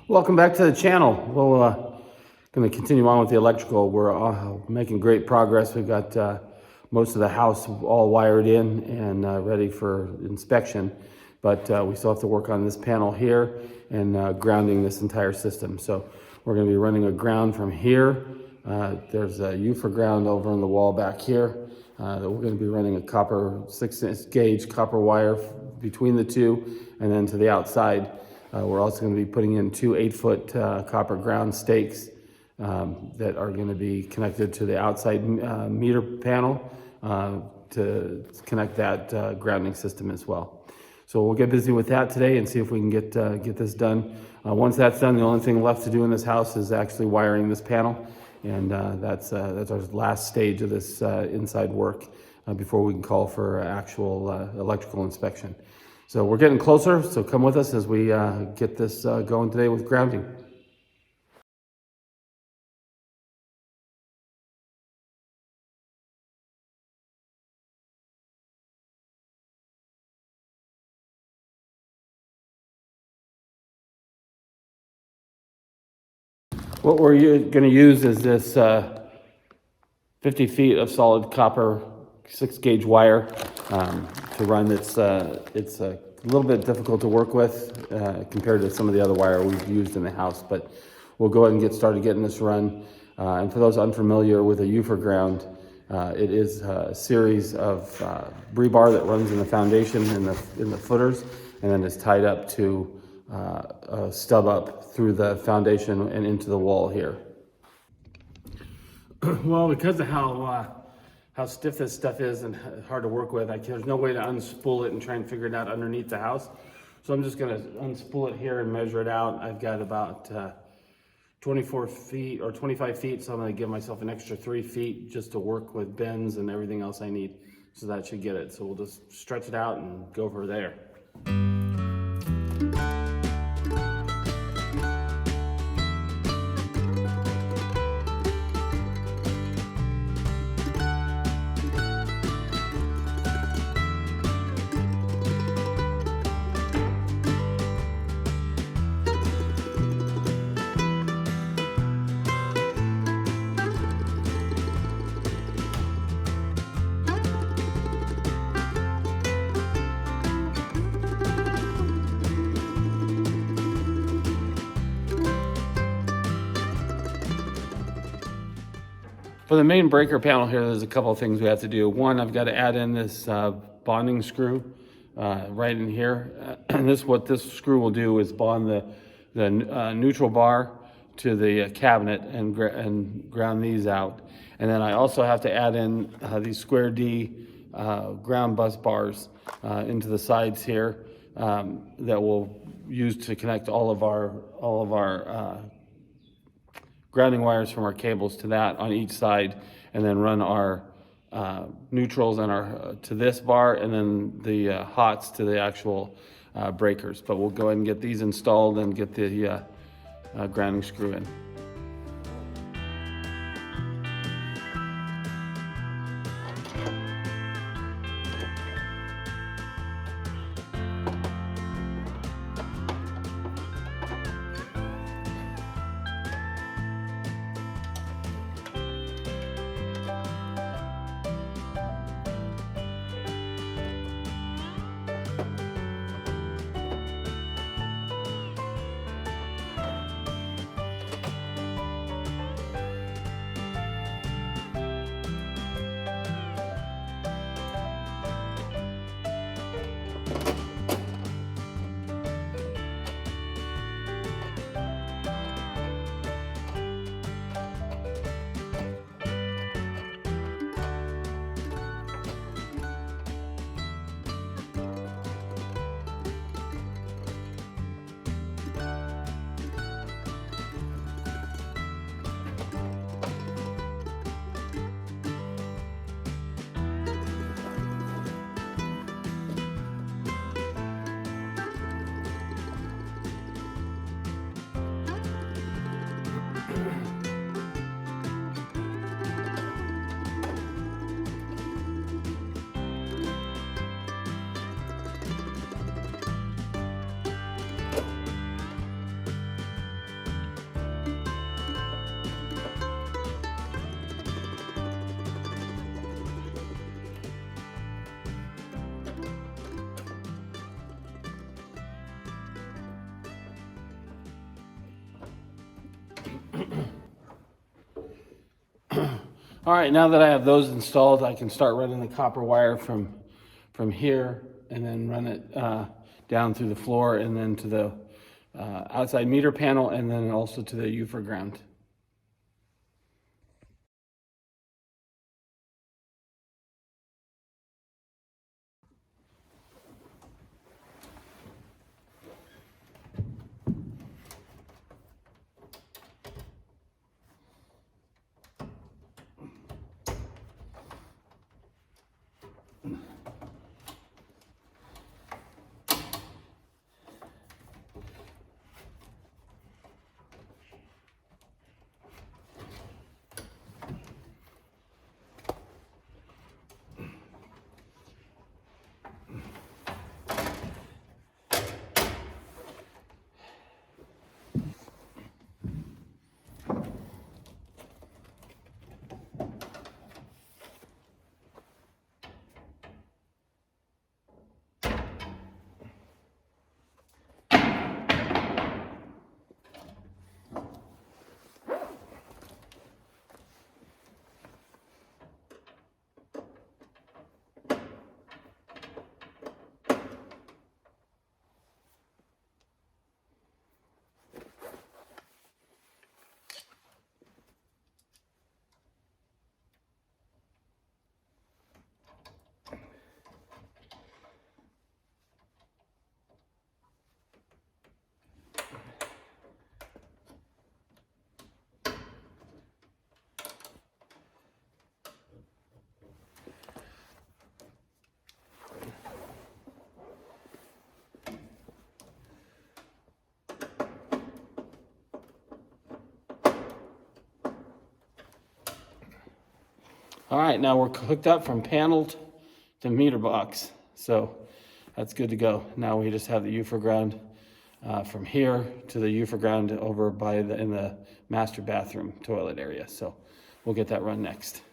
Welcome back to the channel. We're going to continue on with the electrical. We're making great progress. We've got most of the house all wired in and ready for inspection, but we still have to work on this panel here and grounding this entire system. So we're going to be running a ground from here. There's a U for ground over on the wall back here. That we're going to be running a copper 6-inch gauge copper wire between the two, and then to the outside. We're also going to be putting in two 8-foot copper ground stakes that are going to be connected to the outside meter panel to connect that grounding system as well. So we'll get busy with that today and see if we can get this done. Once that's done, the only thing left to do in this house is actually wiring this panel, and that's our last stage of this inside work before we can call for actual electrical inspection. So we're getting closer, so come with us as we get this going today with grounding. What we're going to use is this 50 feet of solid copper 6-gauge wire to run. It's a little bit difficult to work with compared to some of the other wire we've used in the house, but we'll go ahead and get started getting this run. And for those unfamiliar with a U for ground, it is a series of rebar that runs in the foundation in the footers, and then is tied up to a stub up through the foundation and into the wall here. Well, because of how stiff this stuff is and hard to work with, there's no way to unspool it and try and figure it out underneath the house. So I'm just going to unspool it here and measure it out. I've got about 24 feet or 25 feet, so I'm going to give myself an extra 3 feet just to work with bends and everything else I need. So that should get it. So we'll just stretch it out and go over there. For the main breaker panel here, there's a couple of things we have to do. One, I've got to add in this bonding screw right in here. What this screw will do is bond the neutral bar to the cabinet and ground these out. And then I also have to add in these square D ground bus bars into the sides here that we'll use to connect all of our grounding wires from our cables to that on each side, and then run our neutrals and to this bar, and then the hots to the actual breakers. But we'll go ahead and get these installed and get the grounding screw in. All right, now that I have those installed, I can start running the copper wire from here and then run it down through the floor and then to the outside meter panel and then also to the UFR ground. All right, now we're hooked up from panel to meter box. So that's good to go. Now we just have the UFR ground from here to the UFR ground over in the master bathroom toilet area. So we'll get that run next.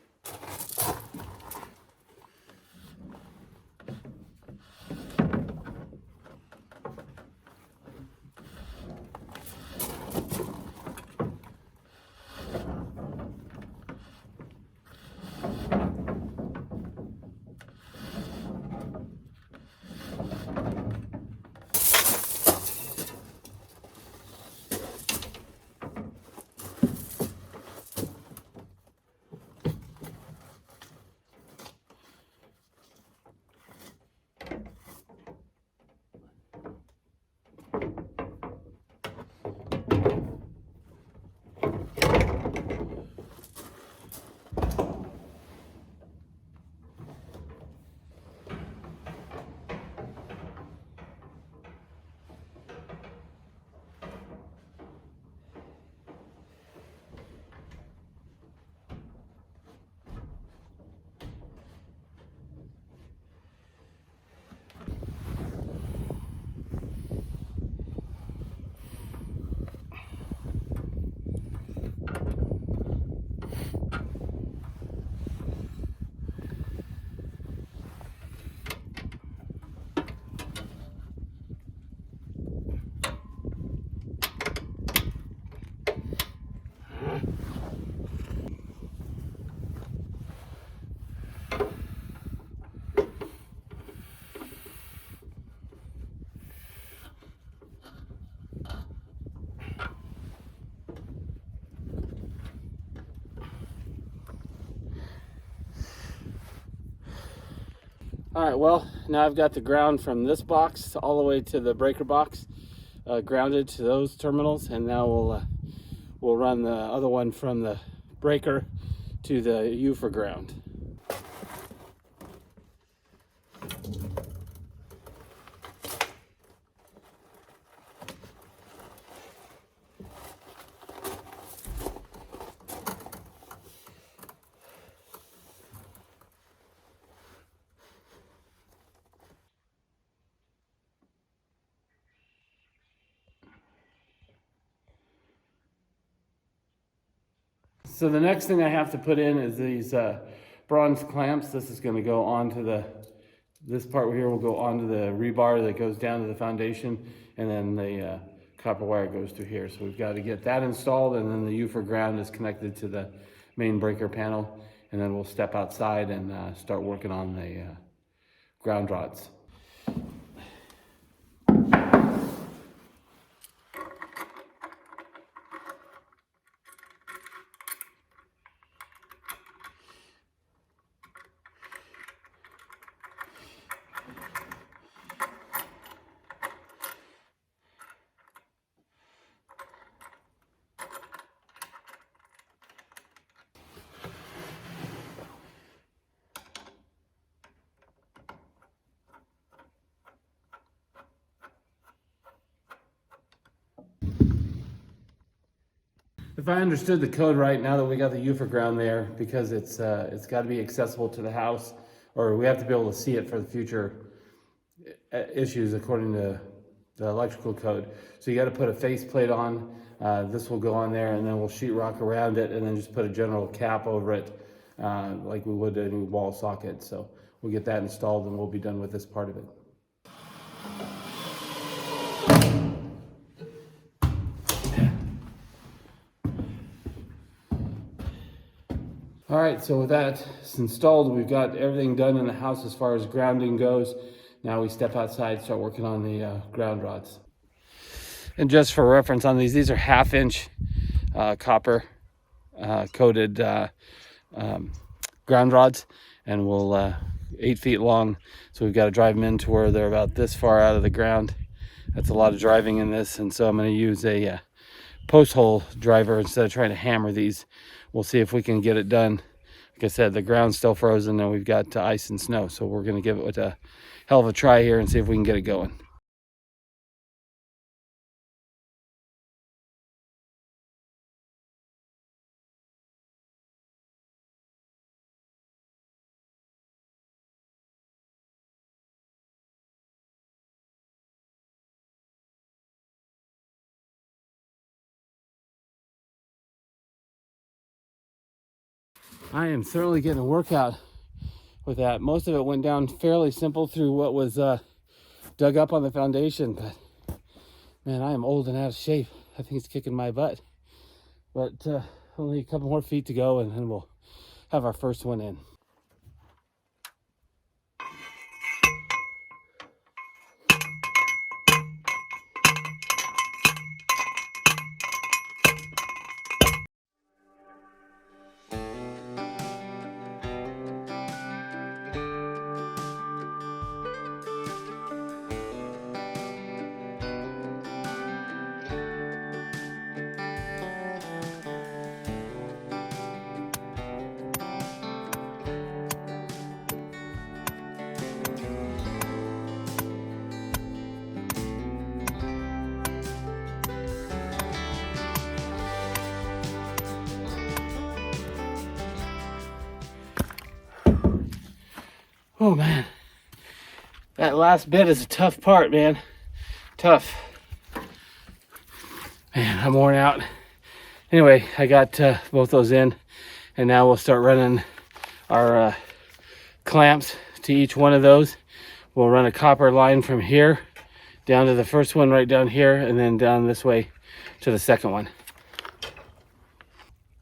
All right, well, now I've got the ground from this box all the way to the breaker box grounded to those terminals, and now we'll run the other one from the breaker to the UFR ground. So the next thing I have to put in is these bronze clamps. This is going to go onto this part here will go onto the rebar that goes down to the foundation, and then the copper wire goes through here. So we've got to get that installed, and then the UFR ground is connected to the main breaker panel. and then we'll step outside and start working on the ground rods. If I understood the code right, now that we got the U for ground there, because it's got to be accessible to the house, or we have to be able to see it for the future issues according to the electrical code. So you got to put a faceplate on. This will go on there, and then we'll sheetrock around it, and then just put a general cap over it, like we would any wall socket. So we'll get that installed, and we'll be done with this part of it. All right, so with that installed, we've got everything done in the house as far as grounding goes. Now we step outside, start working on the ground rods. And just for reference on these are 1/2 inch copper coated ground rods, and we'll 8 feet long. So we've got to drive them in to where they're about this far out of the ground. That's a lot of driving in this, and so I'm going to use a post hole driver instead of trying to hammer these. We'll see if we can get it done. Like I said, the ground's still frozen and we've got ice and snow, so we're going to give it a hell of a try here and see if we can get it going. I am certainly getting a workout with that. Most of it went down fairly simple through what was dug up on the foundation, but man, I am old and out of shape. I think it's kicking my butt. But only a couple more feet to go, and then we'll have our first one in. Oh man, that last bit is a tough part, man. Tough. Man, I'm worn out. Anyway, I got both those in, and now we'll start running our clamps to each one of those. We'll run a copper line from here down to the first one right down here, and then down this way to the second one.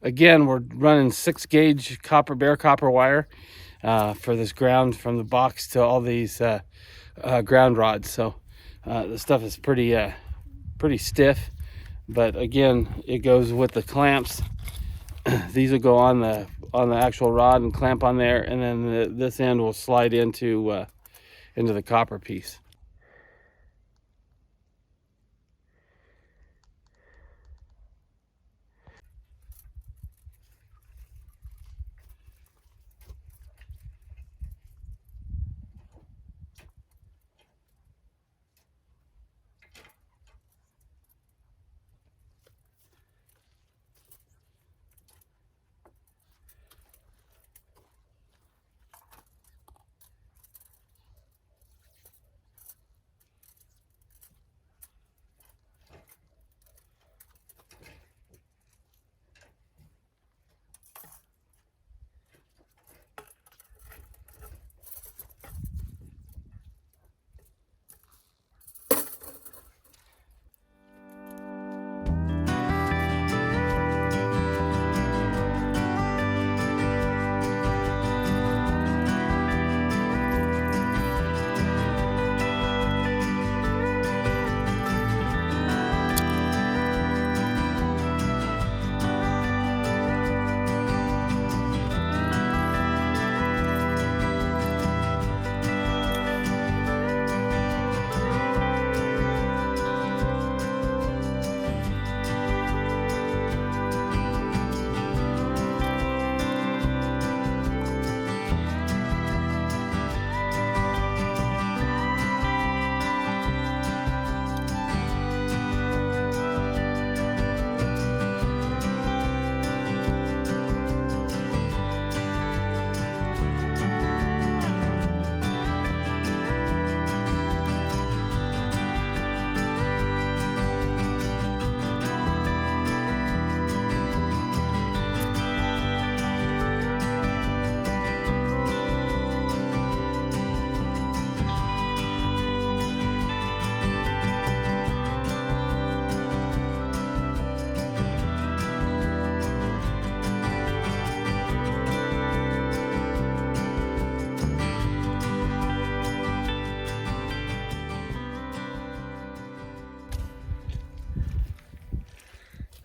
Again, we're running 6-gauge bare copper wire for this ground, from the box to all these ground rods. So the stuff is pretty stiff, but again, it goes with the clamps. These will go on the actual rod and clamp on there, and then this end will slide into the copper piece.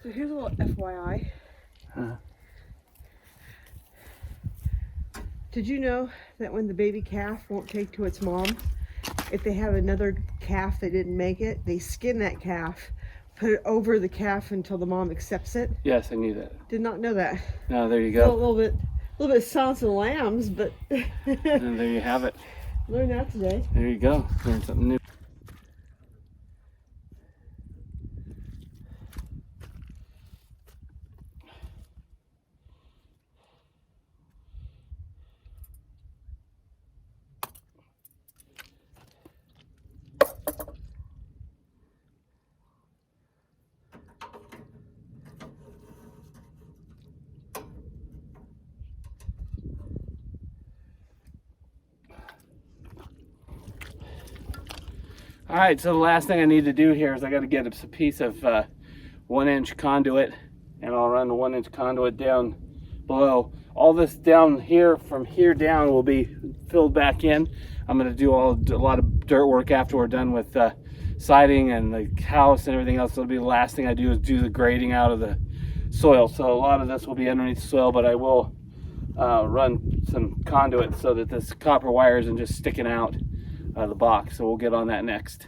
So here's a little FYI. Did you know that when the baby calf won't take to its mom, if they have another calf that didn't make it, they skin that calf, put it over the calf until the mom accepts it? Yes, I knew that. Did not know that. No, there you A go. little bit Silence of the Lambs, but And there you have it. learned that today. There you go. Learned something new. All right, so the last thing I need to do here is I got to get a piece of 1-inch conduit, and I'll run the 1-inch conduit down below. All this down here, from here down, will be filled back in. I'm going to do a lot of dirt work after we're done with siding and the house and everything else. It'll be the last thing I do is do the grading out of the soil. So a lot of this will be underneath the soil, but I will run some conduit so that this copper wire isn't just sticking out of the box. So we'll get on that next.